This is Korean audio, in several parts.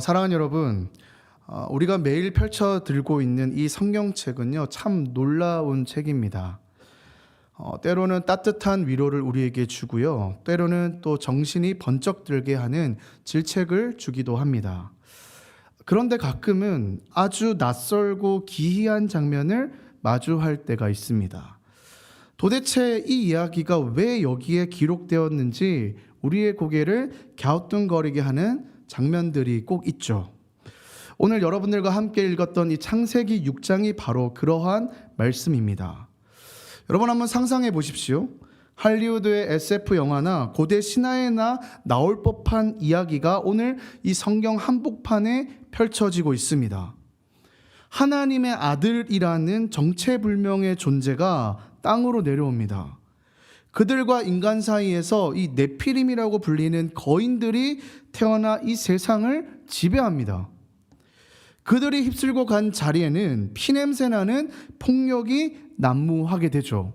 사랑하는 여러분, 우리가 매일 펼쳐 들고 있는 이 성경책은요, 참 놀라운 책입니다. 때로는 따뜻한 위로를 우리에게 주고요, 때로는 또 정신이 번쩍 들게 하는 질책을 주기도 합니다. 그런데 가끔은 아주 낯설고 기이한 장면을 마주할 때가 있습니다. 도대체 이 이야기가 왜 여기에 기록되었는지 우리의 고개를 갸우뚱거리게 하는 장면들이 꼭 있죠. 오늘 여러분들과 함께 읽었던 이 창세기 6장이 바로 그러한 말씀입니다. 여러분 한번 상상해 보십시오. 할리우드의 SF 영화나 고대 신화에나 나올 법한 이야기가 오늘 이 성경 한복판에 펼쳐지고 있습니다. 하나님의 아들이라는 정체불명의 존재가 땅으로 내려옵니다. 그들과 인간 사이에서 이 네피림이라고 불리는 거인들이 태어나 이 세상을 지배합니다. 그들이 휩쓸고 간 자리에는 피냄새나는 폭력이 난무하게 되죠.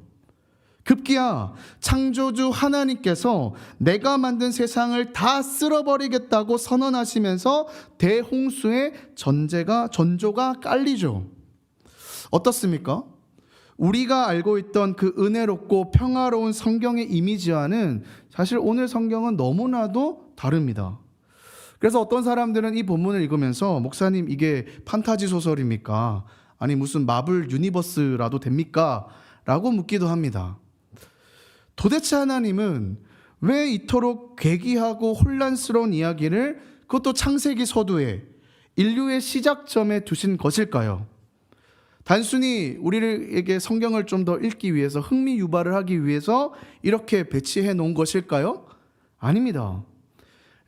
급기야 창조주 하나님께서 내가 만든 세상을 다 쓸어버리겠다고 선언하시면서 대홍수의 전조가 깔리죠. 어떻습니까? 우리가 알고 있던 그 은혜롭고 평화로운 성경의 이미지와는 사실 오늘 성경은 너무나도 다릅니다. 그래서 어떤 사람들은 이 본문을 읽으면서 목사님 이게 판타지 소설입니까? 아니 무슨 마블 유니버스라도 됩니까? 라고 묻기도 합니다. 도대체 하나님은 왜 이토록 괴기하고 혼란스러운 이야기를 그것도 창세기 서두에 인류의 시작점에 두신 것일까요? 단순히 우리에게 성경을 좀 더 읽기 위해서 흥미 유발을 하기 위해서 이렇게 배치해 놓은 것일까요? 아닙니다.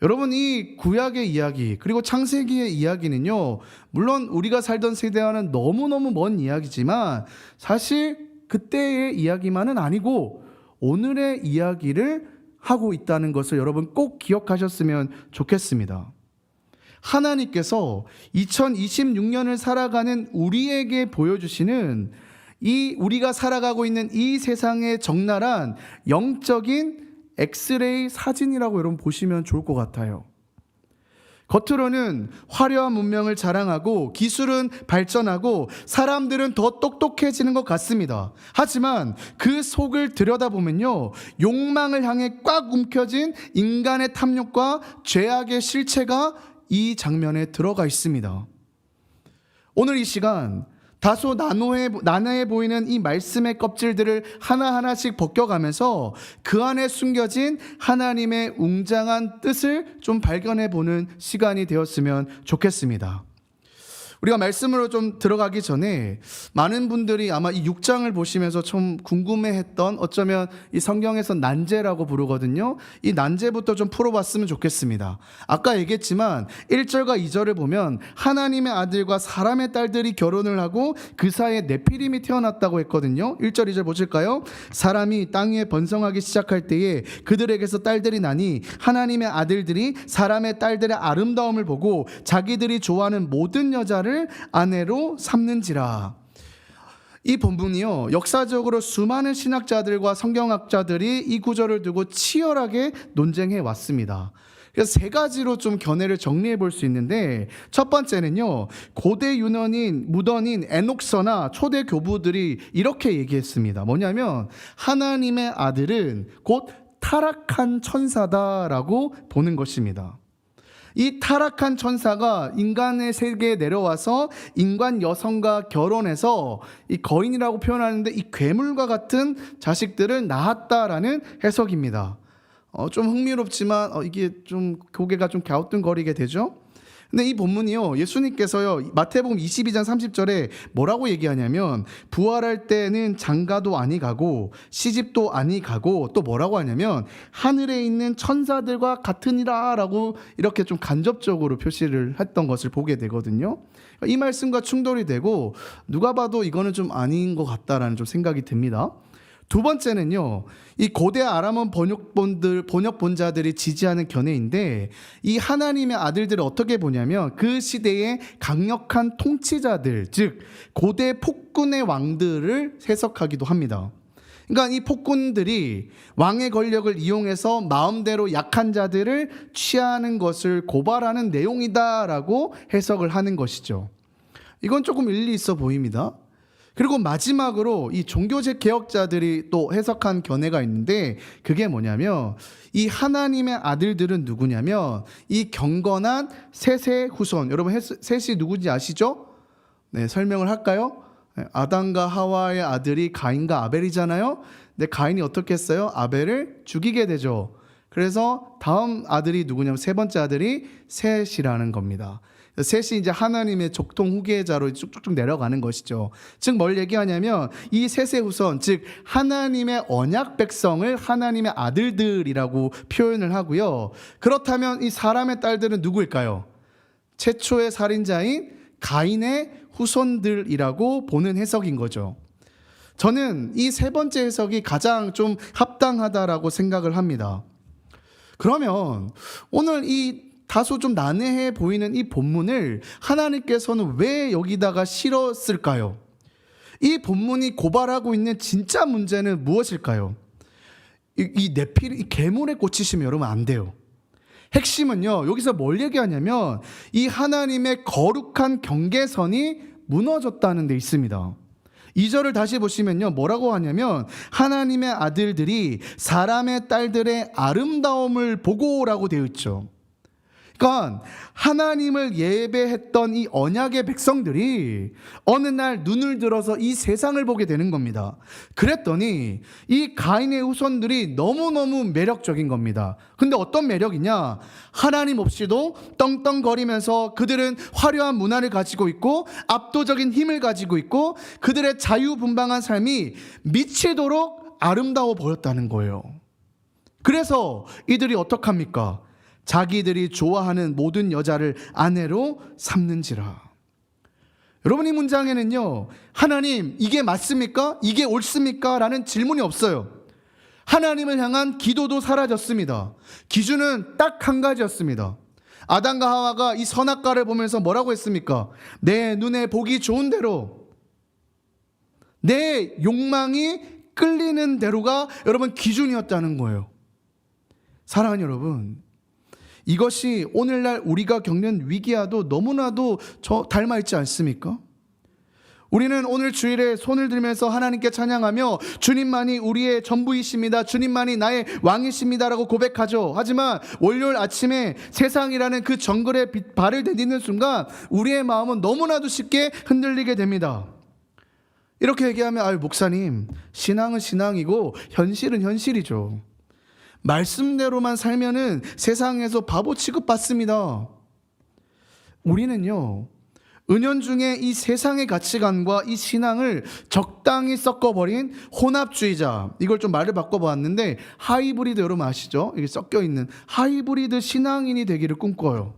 여러분 이 구약의 이야기 그리고 창세기의 이야기는요, 물론 우리가 살던 세대와는 너무너무 먼 이야기지만 사실 그때의 이야기만은 아니고 오늘의 이야기를 하고 있다는 것을 여러분 꼭 기억하셨으면 좋겠습니다. 하나님께서 2026년을 살아가는 우리에게 보여주시는 이 우리가 살아가고 있는 이 세상의 적나라한 영적인 엑스레이 사진이라고 여러분 보시면 좋을 것 같아요. 겉으로는 화려한 문명을 자랑하고 기술은 발전하고 사람들은 더 똑똑해지는 것 같습니다. 하지만 그 속을 들여다보면요, 욕망을 향해 꽉 움켜진 인간의 탐욕과 죄악의 실체가 이 장면에 들어가 있습니다. 오늘 이 시간 다소 난해해 보이는 이 말씀의 껍질들을 하나하나씩 벗겨가면서 그 안에 숨겨진 하나님의 웅장한 뜻을 좀 발견해 보는 시간이 되었으면 좋겠습니다. 우리가 말씀으로 좀 들어가기 전에 많은 분들이 아마 이 6장을 보시면서 좀 궁금해했던, 어쩌면 이 성경에서 난제라고 부르거든요. 이 난제부터 좀 풀어봤으면 좋겠습니다. 아까 얘기했지만 1절과 2절을 보면 하나님의 아들과 사람의 딸들이 결혼을 하고 그 사이에 네피림이 태어났다고 했거든요. 1절 2절 보실까요? 사람이 땅 위에 번성하기 시작할 때에 그들에게서 딸들이 나니 하나님의 아들들이 사람의 딸들의 아름다움을 보고 자기들이 좋아하는 모든 여자를 아내로 삼는지라. 이 본문이요, 역사적으로 수많은 신학자들과 성경학자들이 이 구절을 두고 치열하게 논쟁해 왔습니다. 그래서 세 가지로 좀 견해를 정리해 볼 수 있는데, 첫 번째는요, 고대 무던인 에녹서나 초대 교부들이 이렇게 얘기했습니다. 뭐냐면 하나님의 아들은 곧 타락한 천사다라고 보는 것입니다. 이 타락한 천사가 인간의 세계에 내려와서 인간 여성과 결혼해서 이 거인이라고 표현하는데 이 괴물과 같은 자식들을 낳았다라는 해석입니다. 좀 흥미롭지만 이게 좀 고개가 좀 갸우뚱거리게 되죠. 근데 이 본문이요, 예수님께서요 마태복음 22장 30절에 뭐라고 얘기하냐면 부활할 때는 장가도 아니 가고 시집도 아니 가고 또 뭐라고 하냐면 하늘에 있는 천사들과 같으니라 라고 이렇게 좀 간접적으로 표시를 했던 것을 보게 되거든요. 이 말씀과 충돌이 되고 누가 봐도 이거는 좀 아닌 것 같다라는 좀 생각이 듭니다. 두 번째는요, 이 고대 아람어 번역본자들이 지지하는 견해인데, 이 하나님의 아들들을 어떻게 보냐면 그 시대의 강력한 통치자들, 즉 고대 폭군의 왕들을 해석하기도 합니다. 그러니까 이 폭군들이 왕의 권력을 이용해서 마음대로 약한 자들을 취하는 것을 고발하는 내용이다라고 해석을 하는 것이죠. 이건 조금 일리 있어 보입니다. 그리고 마지막으로 이 종교적 개혁자들이 또 해석한 견해가 있는데, 그게 뭐냐면 이 하나님의 아들들은 누구냐면 이 경건한 셋의 후손. 여러분 셋이 누구인지 아시죠? 네, 설명을 할까요? 아담과 하와의 아들이 가인과 아벨이잖아요. 근데 가인이 어떻게 했어요? 아벨을 죽이게 되죠. 그래서 다음 아들이 누구냐면 세 번째 아들이 셋이라는 겁니다. 셋이 이제 하나님의 족통 후계자로 쭉쭉쭉 내려가는 것이죠. 즉 뭘 얘기하냐면 이 셋의 후손, 즉 하나님의 언약 백성을 하나님의 아들들이라고 표현을 하고요. 그렇다면 이 사람의 딸들은 누구일까요? 최초의 살인자인 가인의 후손들이라고 보는 해석인 거죠. 저는 이 세 번째 해석이 가장 좀 합당하다라고 생각을 합니다. 그러면 오늘 이 다소 좀 난해해 보이는 이 본문을 하나님께서는 왜 여기다가 실었을까요? 이 본문이 고발하고 있는 진짜 문제는 무엇일까요? 이 괴물에 꽂히시면 여러분 안 돼요. 핵심은요, 여기서 뭘 얘기하냐면 이 하나님의 거룩한 경계선이 무너졌다는 데 있습니다. 2절을 다시 보시면요, 뭐라고 하냐면 하나님의 아들들이 사람의 딸들의 아름다움을 보고라고 되어 있죠. 그러니까 하나님을 예배했던 이 언약의 백성들이 어느 날 눈을 들어서 이 세상을 보게 되는 겁니다. 그랬더니 이 가인의 후손들이 너무너무 매력적인 겁니다. 근데 어떤 매력이냐? 하나님 없이도 떵떵거리면서 그들은 화려한 문화를 가지고 있고 압도적인 힘을 가지고 있고 그들의 자유분방한 삶이 미치도록 아름다워 보였다는 거예요. 그래서 이들이 어떡합니까? 자기들이 좋아하는 모든 여자를 아내로 삼는지라. 여러분, 이 문장에는요, 하나님 이게 맞습니까? 이게 옳습니까? 라는 질문이 없어요. 하나님을 향한 기도도 사라졌습니다. 기준은 딱 한 가지였습니다. 아담과 하와가 이 선악과를 보면서 뭐라고 했습니까? 내 눈에 보기 좋은 대로, 내 욕망이 끌리는 대로가 여러분 기준이었다는 거예요. 사랑하는 여러분, 이것이 오늘날 우리가 겪는 위기와도 너무나도 닮아있지 않습니까? 우리는 오늘 주일에 손을 들면서 하나님께 찬양하며 주님만이 우리의 전부이십니다, 주님만이 나의 왕이십니다 라고 고백하죠. 하지만 월요일 아침에 세상이라는 그 정글에 발을 디디는 순간 우리의 마음은 너무나도 쉽게 흔들리게 됩니다. 이렇게 얘기하면 목사님, 신앙은 신앙이고 현실은 현실이죠. 말씀대로만 살면은 세상에서 바보 취급받습니다. 우리는요, 은연중에 이 세상의 가치관과 이 신앙을 적당히 섞어버린 혼합주의자, 이걸 좀 말을 바꿔봤는데 하이브리드, 여러분 아시죠? 이게 섞여있는 하이브리드 신앙인이 되기를 꿈꿔요.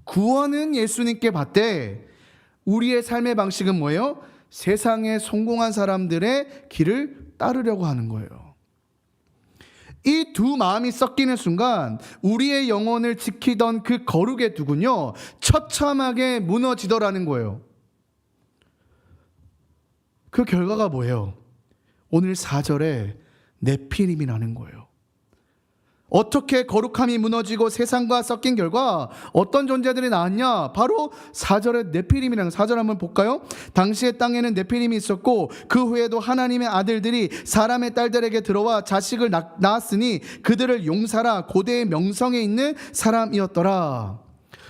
구원은 예수님께 받되 우리의 삶의 방식은 뭐예요? 세상에 성공한 사람들의 길을 따르려고 하는 거예요. 이 두 마음이 섞이는 순간 우리의 영혼을 지키던 그 거룩의 둑은요, 처참하게 무너지더라는 거예요. 그 결과가 뭐예요? 오늘 4절에 네피림이라는 거예요. 어떻게 거룩함이 무너지고 세상과 섞인 결과 어떤 존재들이 나왔냐? 바로 4절에 네피림이라는, 4절 한번 볼까요? 당시의 땅에는 네피림이 있었고 그 후에도 하나님의 아들들이 사람의 딸들에게 들어와 자식을 낳았으니 그들을 용사라, 고대의 명성에 있는 사람이었더라.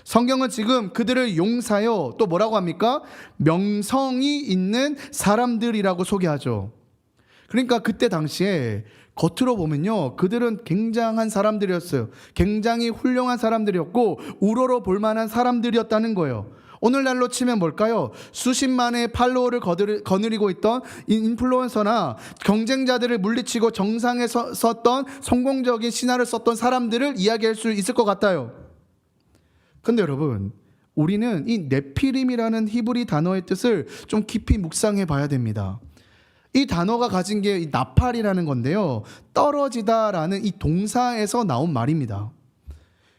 성경은 지금 그들을 용사요, 또 뭐라고 합니까? 명성이 있는 사람들이라고 소개하죠. 그러니까 그때 당시에 겉으로 보면요, 그들은 굉장한 사람들이었어요. 굉장히 훌륭한 사람들이었고 우러러 볼 만한 사람들이었다는 거예요. 오늘날로 치면 뭘까요? 수십만의 팔로워를 거느리고 있던 인플루언서나 경쟁자들을 물리치고 정상에 섰던 성공적인 신화를 썼던 사람들을 이야기할 수 있을 것 같아요. 근데 여러분, 우리는 이 네피림이라는 히브리 단어의 뜻을 좀 깊이 묵상해 봐야 됩니다. 이 단어가 가진 게 나팔이라는 건데요, 떨어지다라는 이 동사에서 나온 말입니다.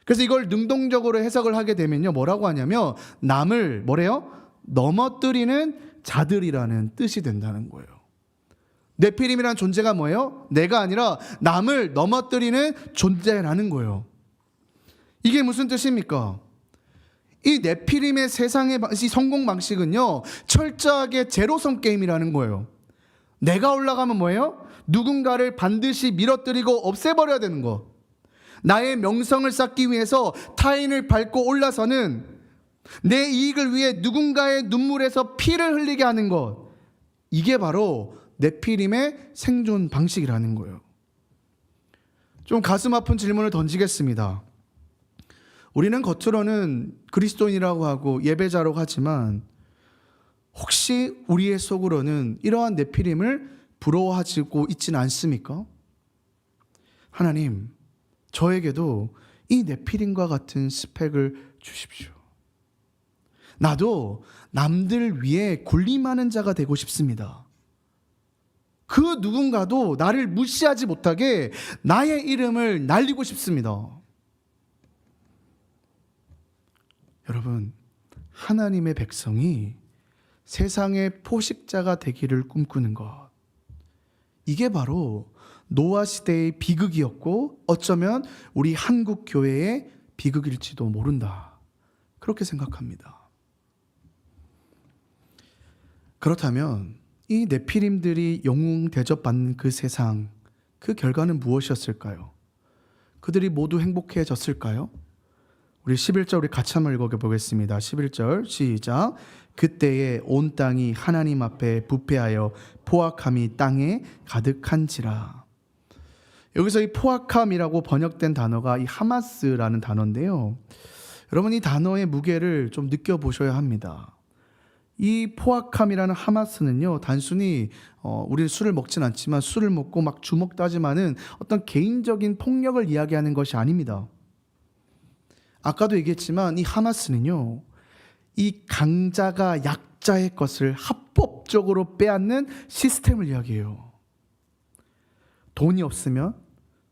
그래서 이걸 능동적으로 해석을 하게 되면요, 뭐라고 하냐면 남을 뭐래요? 넘어뜨리는 자들이라는 뜻이 된다는 거예요. 네피림이라는 존재가 뭐예요? 내가 아니라 남을 넘어뜨리는 존재라는 거예요. 이게 무슨 뜻입니까? 이 네피림의 세상의 이 성공 방식은요, 철저하게 제로섬 게임이라는 거예요. 내가 올라가면 뭐예요? 누군가를 반드시 밀어뜨리고 없애버려야 되는 거. 나의 명성을 쌓기 위해서 타인을 밟고 올라서는, 내 이익을 위해 누군가의 눈물에서 피를 흘리게 하는 것. 이게 바로 네피림의 생존 방식이라는 거예요. 좀 가슴 아픈 질문을 던지겠습니다. 우리는 겉으로는 그리스도인이라고 하고 예배자라고 하지만 혹시 우리의 속으로는 이러한 네피림을 부러워하고 있지는 않습니까? 하나님, 저에게도 이 네피림과 같은 스펙을 주십시오. 나도 남들 위에 군림하는 자가 되고 싶습니다. 그 누군가도 나를 무시하지 못하게 나의 이름을 날리고 싶습니다. 여러분, 하나님의 백성이 세상의 포식자가 되기를 꿈꾸는 것, 이게 바로 노아 시대의 비극이었고 어쩌면 우리 한국 교회의 비극일지도 모른다, 그렇게 생각합니다. 그렇다면 이 네피림들이 영웅 대접받는 그 세상, 그 결과는 무엇이었을까요? 그들이 모두 행복해졌을까요? 우리 11절 우리 같이 한번 읽어보겠습니다. 11절 시작. 그때에 온 땅이 하나님 앞에 부패하여 포악함이 땅에 가득한지라. 여기서 이 포악함이라고 번역된 단어가 이 하마스라는 단어인데요. 여러분, 이 단어의 무게를 좀 느껴보셔야 합니다. 이 포악함이라는 하마스는요, 단순히 우리는 술을 먹진 않지만 술을 먹고 막 주먹 다짐하는 어떤 개인적인 폭력을 이야기하는 것이 아닙니다. 아까도 얘기했지만 이 하마스는요, 이 강자가 약자의 것을 합법적으로 빼앗는 시스템을 이야기해요. 돈이 없으면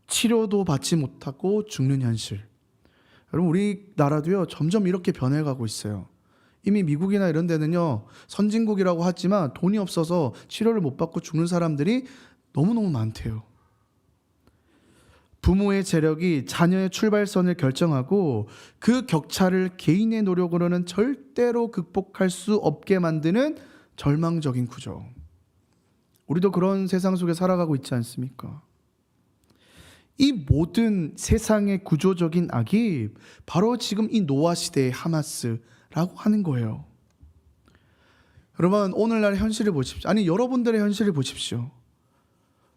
치료도 받지 못하고 죽는 현실. 여러분, 우리나라도요 점점 이렇게 변해가고 있어요. 이미 미국이나 이런 데는요, 선진국이라고 하지만 돈이 없어서 치료를 못 받고 죽는 사람들이 너무너무 많대요. 부모의 재력이 자녀의 출발선을 결정하고 그 격차를 개인의 노력으로는 절대로 극복할 수 없게 만드는 절망적인 구조. 우리도 그런 세상 속에 살아가고 있지 않습니까? 이 모든 세상의 구조적인 악이 바로 지금 이 노아 시대의 하마스라고 하는 거예요. 여러분, 오늘날 현실을 보십시오. 아니, 여러분들의 현실을 보십시오.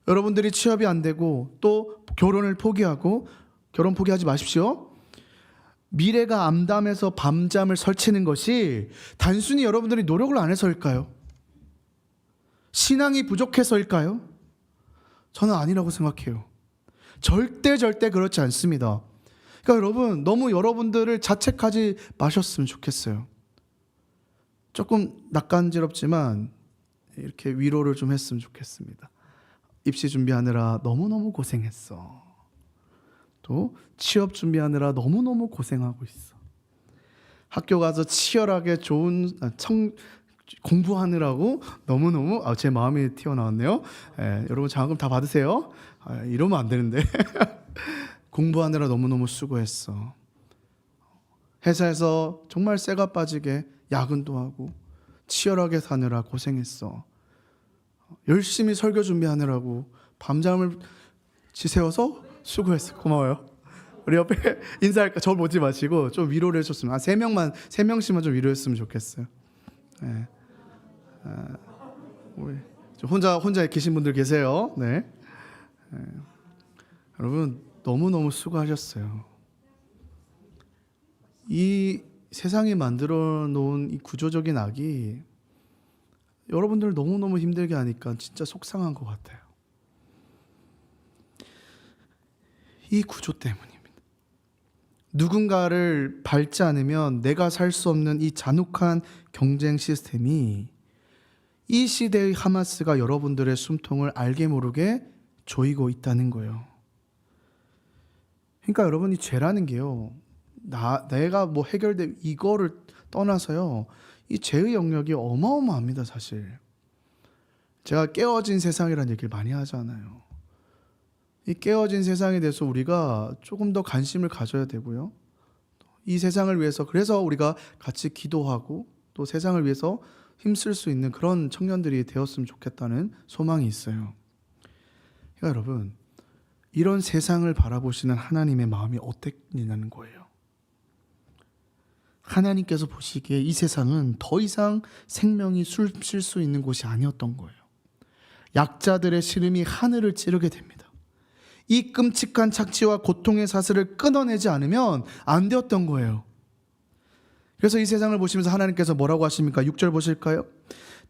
여러분들이 취업이 안 되고 또 결혼을 포기하고, 결혼 포기하지 마십시오. 미래가 암담해서 밤잠을 설치는 것이 단순히 여러분들이 노력을 안 해서일까요? 신앙이 부족해서일까요? 저는 아니라고 생각해요. 절대 그렇지 않습니다. 그러니까 여러분, 너무 여러분들을 자책하지 마셨으면 좋겠어요. 조금 낯간지럽지만 이렇게 위로를 좀 했으면 좋겠습니다. 입시 준비하느라 너무너무 고생했어. 또 취업 준비하느라 너무너무 고생하고 있어. 학교 가서 치열하게 좋은 공부하느라고 너무너무 제 마음이 튀어나왔네요. 여러분 장학금 다 받으세요. 이러면 안 되는데. 공부하느라 너무너무 수고했어. 회사에서 정말 쇠가 빠지게 야근도 하고 치열하게 사느라 고생했어. 열심히 설교 준비하느라고 밤잠을 지새워서 수고했어. 고마워요. 우리 옆에 인사할까? 저 보지 마시고 좀 위로를 해줬으면, 세 명씩만 좀 위로했으면 좋겠어요. 네. 우리 혼자 계신 분들 계세요. 네. 여러분, 너무너무 수고하셨어요. 이 세상이 만들어 놓은 이 구조적인 악이 여러분들 너무너무 힘들게 하니까 진짜 속상한 것 같아요. 이 구조 때문입니다. 누군가를 밟지 않으면 내가 살 수 없는 이 잔혹한 경쟁 시스템이 이 시대의 하마스가 여러분들의 숨통을 알게 모르게 조이고 있다는 거예요. 그러니까 여러분, 이 죄라는 게요, 내가 뭐 해결돼 이거를 떠나서요, 이 죄의 영역이 어마어마합니다. 사실 제가 깨어진 세상이라는 얘기를 많이 하잖아요. 이 깨어진 세상에 대해서 우리가 조금 더 관심을 가져야 되고요. 이 세상을 위해서 그래서 우리가 같이 기도하고 또 세상을 위해서 힘쓸 수 있는 그런 청년들이 되었으면 좋겠다는 소망이 있어요. 그러니까 여러분, 이런 세상을 바라보시는 하나님의 마음이 어땠냐는 거예요. 하나님께서 보시기에 이 세상은 더 이상 생명이 숨쉴 수 있는 곳이 아니었던 거예요. 약자들의 시름이 하늘을 찌르게 됩니다. 이 끔찍한 착취와 고통의 사슬을 끊어내지 않으면 안 되었던 거예요. 그래서 이 세상을 보시면서 하나님께서 뭐라고 하십니까? 6절 보실까요?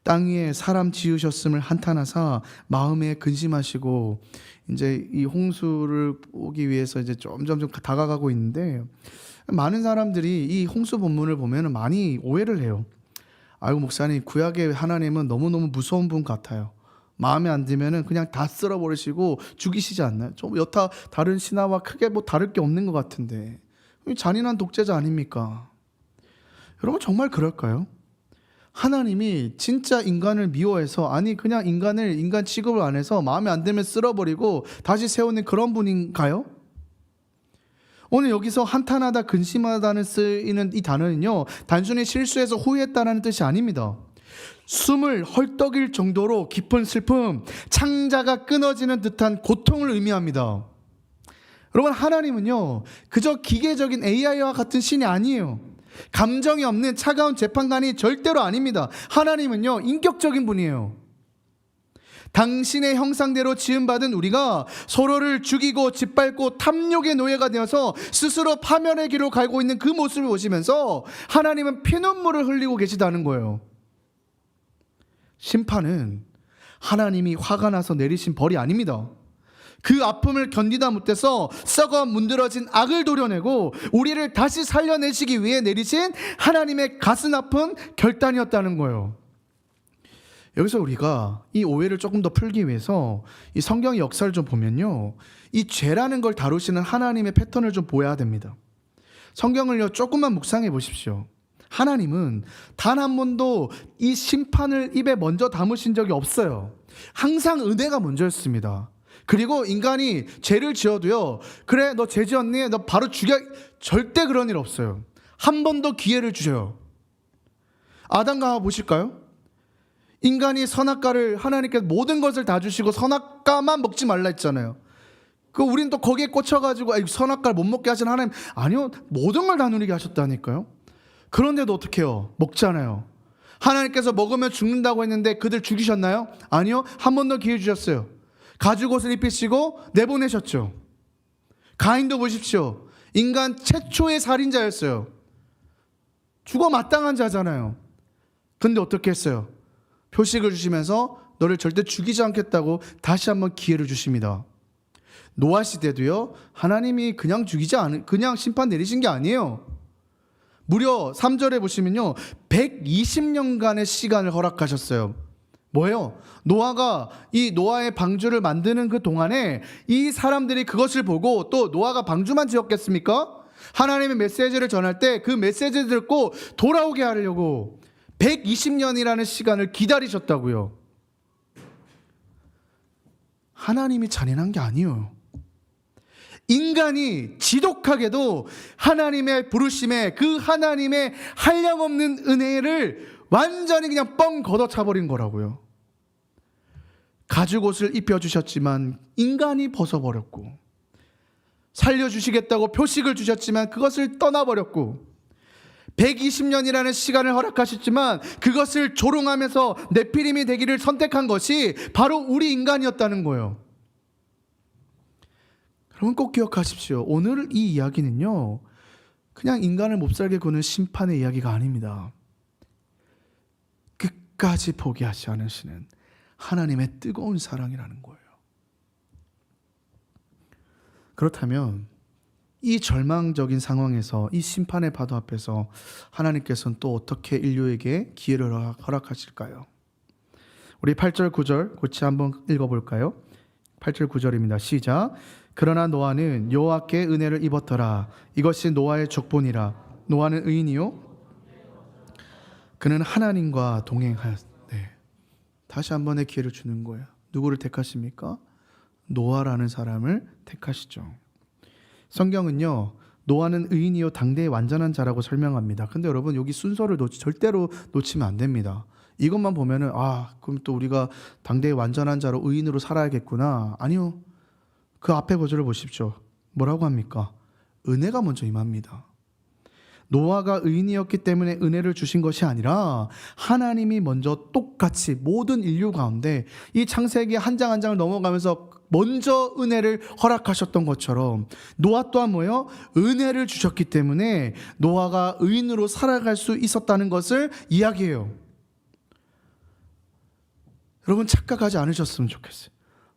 땅 위에 사람 지으셨음을 한탄하사 마음에 근심하시고, 이제 이 홍수를 오기 위해서 이제 점점 다가가고 있는데, 많은 사람들이 이 홍수 본문을 보면 많이 오해를 해요. 아이고 목사님, 구약의 하나님은 너무너무 무서운 분 같아요. 마음에 안 들면은 그냥 다 쓸어버리시고 죽이시지 않나요? 좀 여타 다른 신화와 크게 뭐 다를 게 없는 것 같은데, 잔인한 독재자 아닙니까? 여러분, 정말 그럴까요? 하나님이 진짜 인간을 미워해서, 아니 그냥 인간 취급을 안 해서 마음에 안 들면 쓸어버리고 다시 세우는 그런 분인가요? 오늘 여기서 한탄하다, 근심하다는 쓰이는 이 단어는요, 단순히 실수해서 후회했다는 뜻이 아닙니다. 숨을 헐떡일 정도로 깊은 슬픔, 창자가 끊어지는 듯한 고통을 의미합니다. 여러분, 하나님은요 그저 기계적인 AI와 같은 신이 아니에요. 감정이 없는 차가운 재판관이 절대로 아닙니다. 하나님은요 인격적인 분이에요. 당신의 형상대로 지음받은 우리가 서로를 죽이고 짓밟고 탐욕의 노예가 되어서 스스로 파멸의 길로 가고 있는 그 모습을 보시면서 하나님은 피눈물을 흘리고 계시다는 거예요. 심판은 하나님이 화가 나서 내리신 벌이 아닙니다. 그 아픔을 견디다 못해서 썩어 문드러진 악을 도려내고 우리를 다시 살려내시기 위해 내리신 하나님의 가슴 아픈 결단이었다는 거예요. 여기서 우리가 이 오해를 조금 더 풀기 위해서 이 성경의 역사를 좀 보면요, 이 죄라는 걸 다루시는 하나님의 패턴을 좀 보아야 됩니다. 성경을요 조금만 묵상해 보십시오. 하나님은 단 한 번도 이 심판을 입에 먼저 담으신 적이 없어요. 항상 은혜가 먼저였습니다. 그리고 인간이 죄를 지어도요, 그래 너 죄 지었니? 너 바로 죽여, 절대 그런 일 없어요. 한 번 더 기회를 주셔요. 아담과 하와 보실까요? 인간이 선악과를, 하나님께서 모든 것을 다 주시고 선악과만 먹지 말라 했잖아요. 우린 또 거기에 꽂혀가지고 선악과를 못 먹게 하신 하나님, 아니요, 모든 걸 다 누리게 하셨다니까요. 그런데도 어떻게 해요? 먹잖아요. 하나님께서 먹으면 죽는다고 했는데 그들 죽이셨나요? 아니요, 한 번 더 기회 주셨어요. 가죽옷을 입히시고 내보내셨죠. 가인도 보십시오. 인간 최초의 살인자였어요. 죽어 마땅한 자잖아요. 근데 어떻게 했어요? 표식을 주시면서 너를 절대 죽이지 않겠다고 다시 한번 기회를 주십니다. 노아 시대도요, 하나님이 그냥 그냥 심판 내리신 게 아니에요. 무려 3절에 보시면요, 120년간의 시간을 허락하셨어요. 뭐예요? 노아가 이 노아의 방주를 만드는 그 동안에 이 사람들이 그것을 보고, 또 노아가 방주만 지었겠습니까? 하나님의 메시지를 전할 때 그 메시지를 듣고 돌아오게 하려고 120년이라는 시간을 기다리셨다고요. 하나님이 잔인한 게 아니에요. 인간이 지독하게도 하나님의 부르심에, 그 하나님의 한량없는 은혜를 완전히 그냥 뻥 걷어차버린 거라고요. 가죽옷을 입혀주셨지만 인간이 벗어버렸고, 살려주시겠다고 표식을 주셨지만 그것을 떠나버렸고, 120년이라는 시간을 허락하셨지만 그것을 조롱하면서 네피림이 되기를 선택한 것이 바로 우리 인간이었다는 거예요. 여러분 꼭 기억하십시오. 오늘 이 이야기는요, 그냥 인간을 몹살게 구는 심판의 이야기가 아닙니다. 끝까지 포기하지 않으시는 하나님의 뜨거운 사랑이라는 거예요. 그렇다면 이 절망적인 상황에서, 이 심판의 파도 앞에서 하나님께서는 또 어떻게 인류에게 기회를 허락하실까요? 우리 8절 9절 같이 한번 읽어볼까요? 8절 9절입니다. 시작. 그러나 노아는 여호와께 은혜를 입었더라. 이것이 노아의 족본이라. 노아는 의인이요, 그는 하나님과 동행하였. 다시 한 번의 기회를 주는 거예요. 누구를 택하십니까? 노아라는 사람을 택하시죠. 성경은요, 노아는 의인이요 당대의 완전한 자라고 설명합니다. 근데 여러분, 여기 순서를 절대로 놓치면 안 됩니다. 이것만 보면은 그럼 또 우리가 당대의 완전한 자로 의인으로 살아야겠구나. 아니요. 그 앞에 구절을 보십시오. 뭐라고 합니까? 은혜가 먼저 임합니다. 노아가 의인이었기 때문에 은혜를 주신 것이 아니라 하나님이 먼저 똑같이 모든 인류 가운데 이 창세기 한 장 한 장을 넘어가면서 먼저 은혜를 허락하셨던 것처럼 노아 또한 뭐예요? 은혜를 주셨기 때문에 노아가 의인으로 살아갈 수 있었다는 것을 이야기해요. 여러분, 착각하지 않으셨으면 좋겠어요.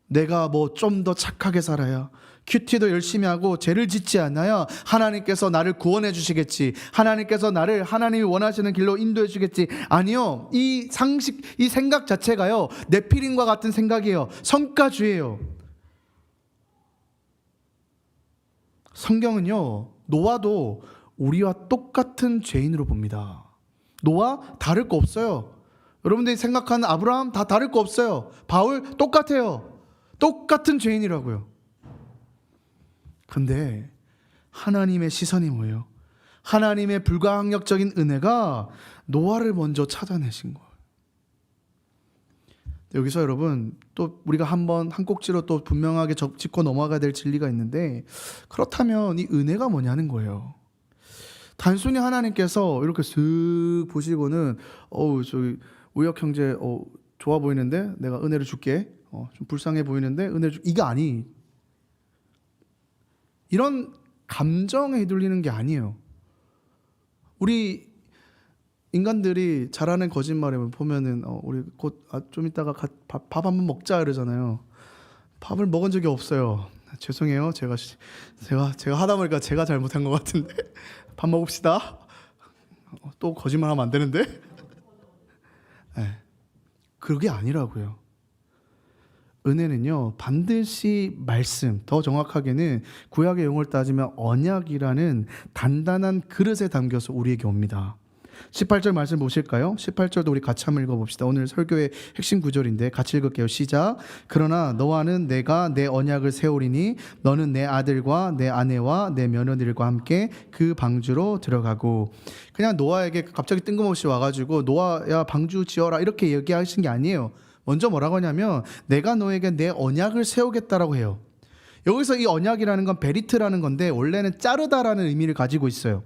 내가 좀 더 착하게 살아야, 큐티도 열심히 하고 죄를 짓지 않아야 하나님께서 나를 구원해 주시겠지, 하나님께서 나를 하나님이 원하시는 길로 인도해 주시겠지. 아니요, 이 상식, 이 생각 자체가요, 네피림과 같은 생각이에요. 성과주의예요. 성경은요, 노아도 우리와 똑같은 죄인으로 봅니다. 노아 다를 거 없어요. 여러분들이 생각하는 아브라함 다 다를 거 없어요. 바울 똑같아요. 똑같은 죄인이라고요. 근데 하나님의 시선이 뭐예요? 하나님의 불가항력적인 은혜가 노아를 먼저 찾아내신 거예요. 여기서 여러분, 또 우리가 한 꼭지로 또 분명하게 짚고 넘어가야 될 진리가 있는데, 그렇다면 이 은혜가 뭐냐는 거예요. 단순히 하나님께서 이렇게 쓱 보시고는 저기 우혁 형제 좋아 보이는데 내가 은혜를 줄게, 좀 불쌍해 보이는데 이게 아니, 이런 감정에 휘둘리는 게 아니에요. 우리 인간들이 잘하는 거짓말에 보면은 우리 곧 좀 이따가 밥 한번 먹자 이러잖아요. 밥을 먹은 적이 없어요. 죄송해요. 제가 하다 보니까 제가 잘못한 것 같은데 밥 먹읍시다. 또 거짓말하면 안 되는데. 네. 그게 아니라고요. 은혜는요, 반드시 말씀, 더 정확하게는 구약의 용어를 따지면 언약이라는 단단한 그릇에 담겨서 우리에게 옵니다. 18절 말씀 보실까요? 18절도 우리 같이 한번 읽어봅시다. 오늘 설교의 핵심 구절인데 같이 읽을게요. 시작. 그러나 너와는 내가 내 언약을 세우리니 너는 내 아들과 내 아내와 내 며느리들과 함께 그 방주로 들어가고. 그냥 노아에게 갑자기 뜬금없이 와가지고 노아야 방주 지어라 이렇게 얘기하신 게 아니에요. 먼저 뭐라고 하냐면 내가 너에게 내 언약을 세우겠다라고 해요. 여기서 이 언약이라는 건 베리트라는 건데 원래는 자르다라는 의미를 가지고 있어요.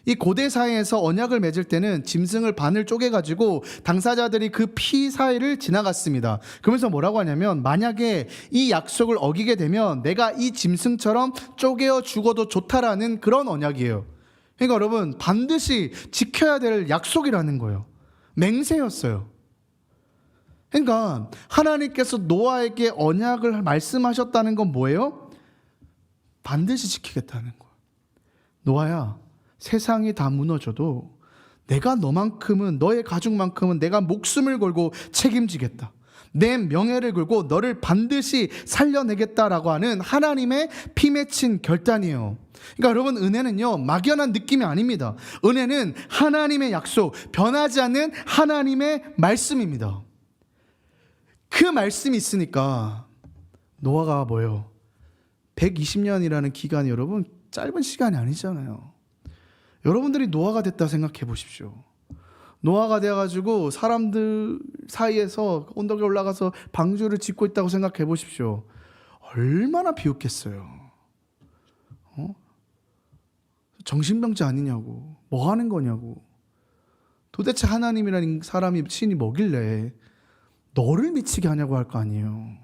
이 고대 사회에서 언약을 맺을 때는 짐승을 반을 쪼개가지고 당사자들이 그 피 사이를 지나갔습니다. 그러면서 뭐라고 하냐면 만약에 이 약속을 어기게 되면 내가 이 짐승처럼 쪼개어 죽어도 좋다라는 그런 언약이에요. 그러니까 여러분, 반드시 지켜야 될 약속이라는 거예요. 맹세였어요. 그러니까 하나님께서 노아에게 언약을 말씀하셨다는 건 뭐예요? 반드시 지키겠다는 거예요. 노아야, 세상이 다 무너져도 내가 너만큼은, 너의 가족만큼은 내가 목숨을 걸고 책임지겠다. 내 명예를 걸고 너를 반드시 살려내겠다라고 하는 하나님의 피 맺힌 결단이에요. 그러니까 여러분, 은혜는요, 막연한 느낌이 아닙니다. 은혜는 하나님의 약속, 변하지 않는 하나님의 말씀입니다. 그 말씀이 있으니까 노아가 뭐예요? 120년이라는 기간이 여러분 짧은 시간이 아니잖아요. 여러분들이 노아가 됐다 생각해 보십시오. 노아가 되어가지고 사람들 사이에서 언덕에 올라가서 방주를 짓고 있다고 생각해 보십시오. 얼마나 비웃겠어요. 정신병자 아니냐고, 뭐 하는 거냐고. 도대체 하나님이라는 사람이 신이 뭐길래 너를 미치게 하냐고 할 거 아니에요.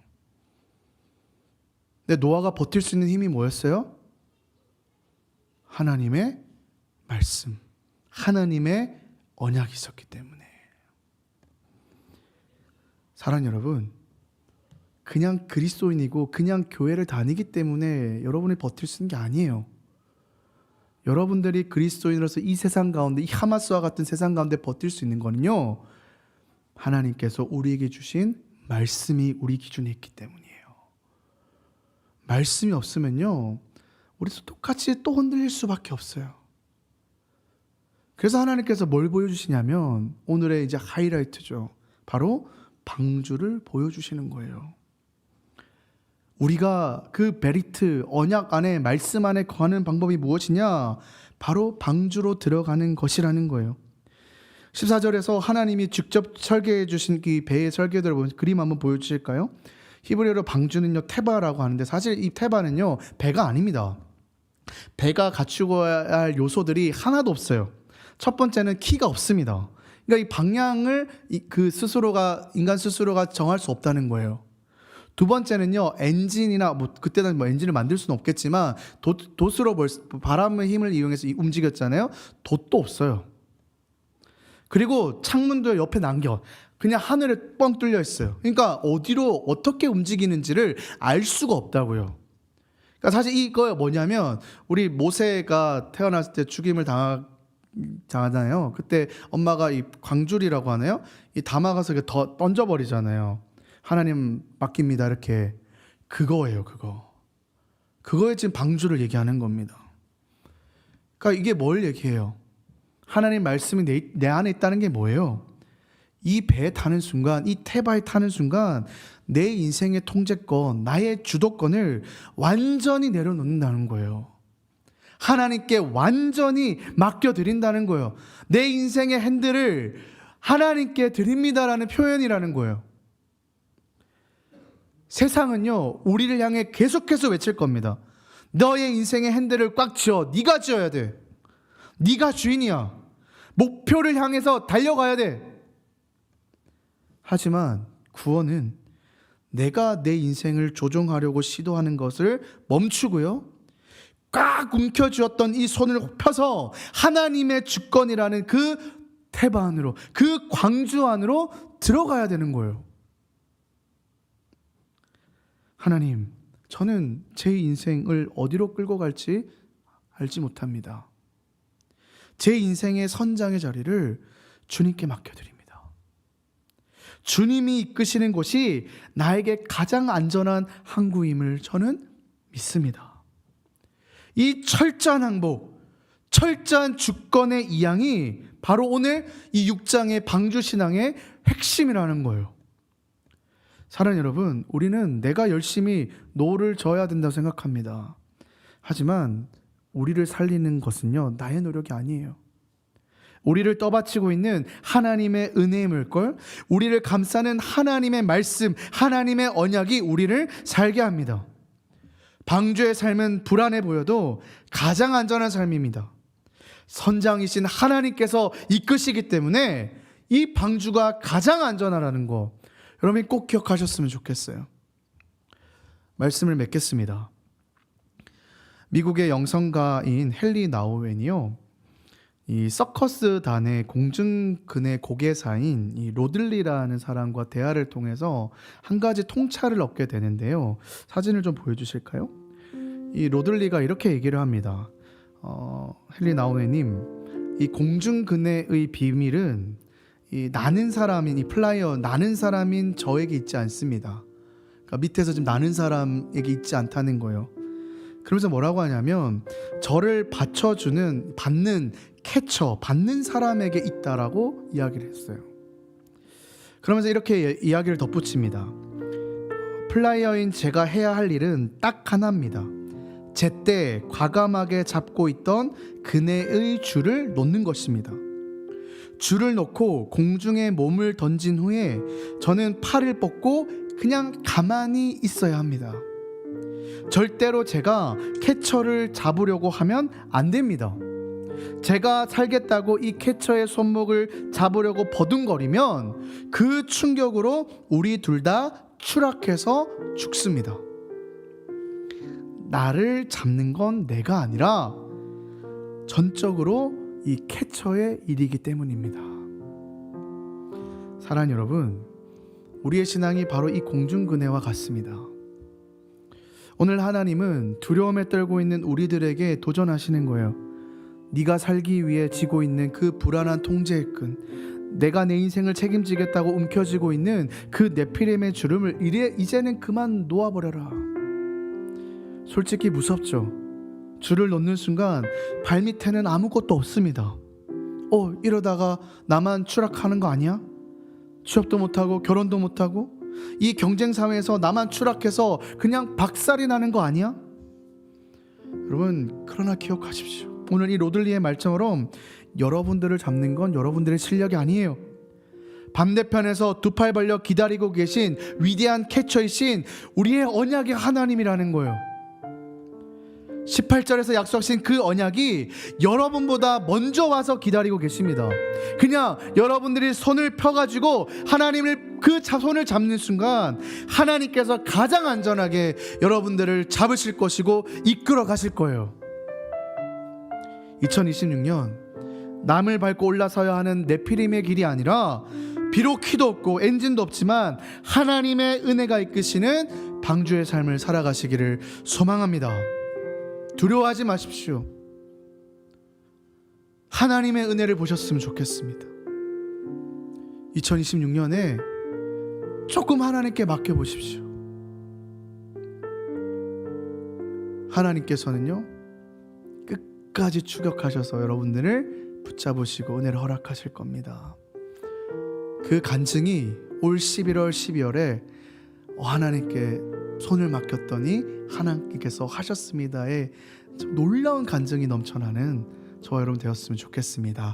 근데 노아가 버틸 수 있는 힘이 뭐였어요? 하나님의 말씀, 하나님의 언약이 있었기 때문에. 사랑하는 여러분, 그냥 그리스도인이고 그냥 교회를 다니기 때문에 여러분이 버틸 수 있는 게 아니에요. 여러분들이 그리스도인으로서 이 세상 가운데, 이 하마스와 같은 세상 가운데 버틸 수 있는 거는요, 하나님께서 우리에게 주신 말씀이 우리 기준에 있기 때문이에요. 말씀이 없으면요, 우리도 똑같이 또 흔들릴 수밖에 없어요. 그래서 하나님께서 뭘 보여주시냐면 오늘의 이제 하이라이트죠. 바로 방주를 보여주시는 거예요. 우리가 그 베리트, 언약 안에, 말씀 안에 거하는 방법이 무엇이냐? 바로 방주로 들어가는 것이라는 거예요. 14절에서 하나님이 직접 설계해 주신 이 배의 설계도를 보면 그림 한번 보여주실까요? 히브리어로 방주는요 테바라고 하는데, 사실 이 테바는요 배가 아닙니다. 배가 갖추어야 할 요소들이 하나도 없어요. 첫 번째는 키가 없습니다. 그러니까 이 방향을 인간 스스로가 정할 수 없다는 거예요. 두 번째는요, 엔진이나 그때는 엔진을 만들 수는 없겠지만 돛으로 바람의 힘을 이용해서 움직였잖아요. 돛도 없어요. 그리고 창문도 옆에 남겨 그냥 하늘에 뻥 뚫려 있어요. 그러니까 어디로 어떻게 움직이는지를 알 수가 없다고요. 그러니까 사실 이거 뭐냐면, 우리 모세가 태어났을 때 죽임을 당하잖아요. 그때 엄마가 이 광줄이라고 하나요? 이 담아가서 더 던져버리잖아요. 하나님 맡깁니다 이렇게. 그거예요. 그거에 지금 방주를 얘기하는 겁니다. 그러니까 이게 뭘 얘기해요? 하나님 말씀이 내 안에 있다는 게 뭐예요? 이 배에 타는 순간, 이 테바에 타는 순간 내 인생의 통제권, 나의 주도권을 완전히 내려놓는다는 거예요. 하나님께 완전히 맡겨드린다는 거예요. 내 인생의 핸들을 하나님께 드립니다라는 표현이라는 거예요. 세상은요 우리를 향해 계속해서 외칠 겁니다. 너의 인생의 핸들을 꽉 쥐어. 네가 쥐어야 돼. 네가 주인이야. 목표를 향해서 달려가야 돼. 하지만 구원은 내가 내 인생을 조종하려고 시도하는 것을 멈추고요, 꽉 움켜쥐었던 이 손을 펴서 하나님의 주권이라는 그 테바 안으로, 그 광주 안으로 들어가야 되는 거예요. 하나님, 저는 제 인생을 어디로 끌고 갈지 알지 못합니다. 제 인생의 선장의 자리를 주님께 맡겨드립니다. 주님이 이끄시는 곳이 나에게 가장 안전한 항구임을 저는 믿습니다. 이 철저한 항복, 철저한 주권의 이양이 바로 오늘 이 6장의 방주신앙의 핵심이라는 거예요. 사랑하는 여러분, 우리는 내가 열심히 노를 저어야 된다고 생각합니다. 하지만 우리를 살리는 것은요 나의 노력이 아니에요. 우리를 떠받치고 있는 하나님의 은혜의 물결, 우리를 감싸는 하나님의 말씀, 하나님의 언약이 우리를 살게 합니다. 방주의 삶은 불안해 보여도 가장 안전한 삶입니다. 선장이신 하나님께서 이끄시기 때문에 이 방주가 가장 안전하라는 거, 여러분이 꼭 기억하셨으면 좋겠어요. 말씀을 맺겠습니다. 미국의 영성가인 헨리 나우엔이요, 이 서커스 단의 공중근의 고개사인 이 로들리라는 사람과 대화를 통해서 한 가지 통찰을 얻게 되는데요. 사진을 좀 보여주실까요? 이 로들리가 이렇게 얘기를 합니다. 헨리 나우엔님, 이 공중근의 비밀은 이 나는 사람인, 이 플라이어 나는 사람인 저에게 있지 않습니다. 그러니까 밑에서 지금 나는 사람에게 있지 않다는 거예요. 그러면서 뭐라고 하냐면, 저를 받는 캐쳐, 받는 사람에게 있다라고 이야기를 했어요. 그러면서 이렇게 이야기를 덧붙입니다. 플라이어인 제가 해야 할 일은 딱 하나입니다. 제때 과감하게 잡고 있던 그네의 줄을 놓는 것입니다. 줄을 놓고 공중에 몸을 던진 후에 저는 팔을 뻗고 그냥 가만히 있어야 합니다. 절대로 제가 캐쳐를 잡으려고 하면 안 됩니다. 제가 살겠다고 이 캐쳐의 손목을 잡으려고 버둥거리면 그 충격으로 우리 둘 다 추락해서 죽습니다. 나를 잡는 건 내가 아니라 전적으로 이 캐쳐의 일이기 때문입니다. 사랑하는 여러분, 우리의 신앙이 바로 이 공중근해와 같습니다. 오늘 하나님은 두려움에 떨고 있는 우리들에게 도전하시는 거예요. 네가 살기 위해 지고 있는 그 불안한 통제의 끈, 내가 내 인생을 책임지겠다고 움켜쥐고 있는 그 네피림의 주름을 이제는 그만 놓아버려라. 솔직히 무섭죠. 줄을 놓는 순간 발밑에는 아무것도 없습니다. 이러다가 나만 추락하는 거 아니야? 취업도 못하고 결혼도 못하고 이 경쟁 사회에서 나만 추락해서 그냥 박살이 나는 거 아니야? 여러분, 그러나 기억하십시오. 오늘 이 로들리의 말처럼 여러분들을 잡는 건 여러분들의 실력이 아니에요. 반대편에서 두 팔 벌려 기다리고 계신 위대한 캐쳐이신 우리의 언약의 하나님이라는 거예요. 18절에서 약속하신 그 언약이 여러분보다 먼저 와서 기다리고 계십니다. 그냥 여러분들이 손을 펴가지고 하나님을 그 손을 잡는 순간 하나님께서 가장 안전하게 여러분들을 잡으실 것이고 이끌어 가실 거예요. 2026년 남을 밟고 올라서야 하는 네피림의 길이 아니라 비록 키도 없고 엔진도 없지만 하나님의 은혜가 이끄시는 방주의 삶을 살아가시기를 소망합니다. 두려워하지 마십시오. 하나님의 은혜를 보셨으면 좋겠습니다. 2026년에 조금 하나님께 맡겨보십시오. 하나님께서는요 끝까지 추격하셔서 여러분들을 붙잡으시고 은혜를 허락하실 겁니다. 그 간증이 올 11월 12월에 하나님께 손을 맡겼더니 하나님께서 하셨습니다의 놀라운 간증이 넘쳐나는 저와 여러분 되었으면 좋겠습니다.